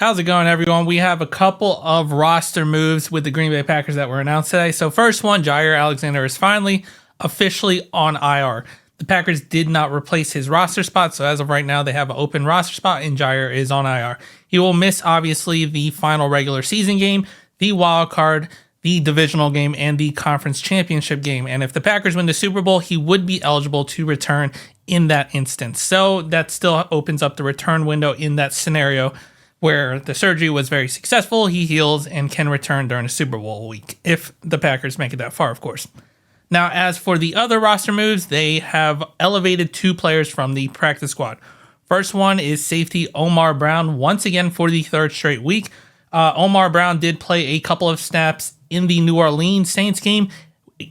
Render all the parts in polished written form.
How's it going, everyone? We have a couple of roster moves with the Green Bay Packers that were announced today. So first one, Jaire Alexander is finally officially on IR. The Packers did not replace his roster spot, so as of right now, they have an open roster spot, and Jaire is on IR. He will miss, obviously, the final regular season game, the wild card, the divisional game, and the conference championship game. And if the Packers win the Super Bowl, he would be eligible to return in that instance. So that still opens up the return window in that scenario where the surgery was very successful, he heals and can return during the Super Bowl week, if the Packers make it that far, of course. Now, as for the other roster moves, they have elevated two players from the practice squad. First one is safety Omar Brown, once again for the third straight week. Omar Brown did play a couple of snaps in the New Orleans Saints game,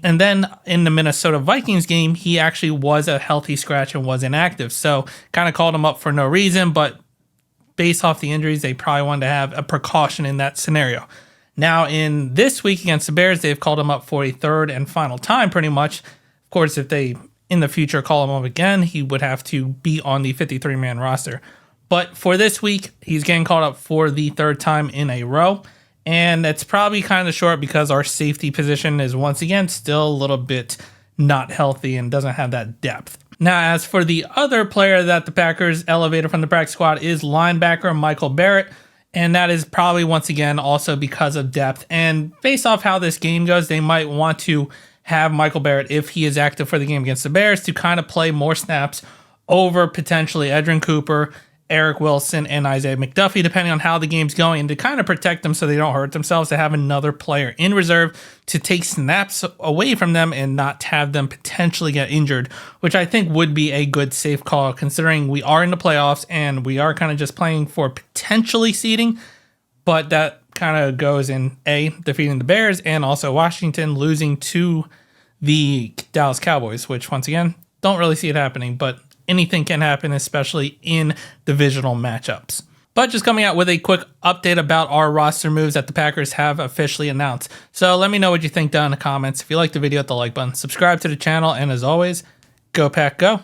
and then in the Minnesota Vikings game, he actually was a healthy scratch and was inactive. So kind of called him up for no reason, but based off the injuries, they probably wanted to have a precaution in that scenario. Now, in this week against the Bears, they've called him up for a third and final time, pretty much. Of course, if they, in the future, call him up again, he would have to be on the 53-man roster. But for this week, he's getting called up for the third time in a row. And it's probably kind of short because our safety position is, once again, still a little bit not healthy and doesn't have that depth. Now, as for the other player that the Packers elevated from the practice squad is linebacker Michael Barrett, and that is probably, once again, also because of depth. And based off how this game goes, they might want to have Michael Barrett, if he is active for the game against the Bears, to kind of play more snaps over potentially Adrian Cooper, Eric Wilson, and Isaiah McDuffie, depending on how the game's going, and to kind of protect them so they don't hurt themselves, to have another player in reserve to take snaps away from them and not have them potentially get injured, which I think would be a good safe call, considering we are in the playoffs and we are kind of just playing for potentially seeding, but that kind of goes in defeating the Bears, and also Washington losing to the Dallas Cowboys, which, once again, don't really see it happening, but anything can happen, especially in divisional matchups. But just coming out with a quick update about our roster moves that the Packers have officially announced. So let me know what you think down in the comments. If you liked the video, hit the like button, subscribe to the channel, and as always, go Pack Go.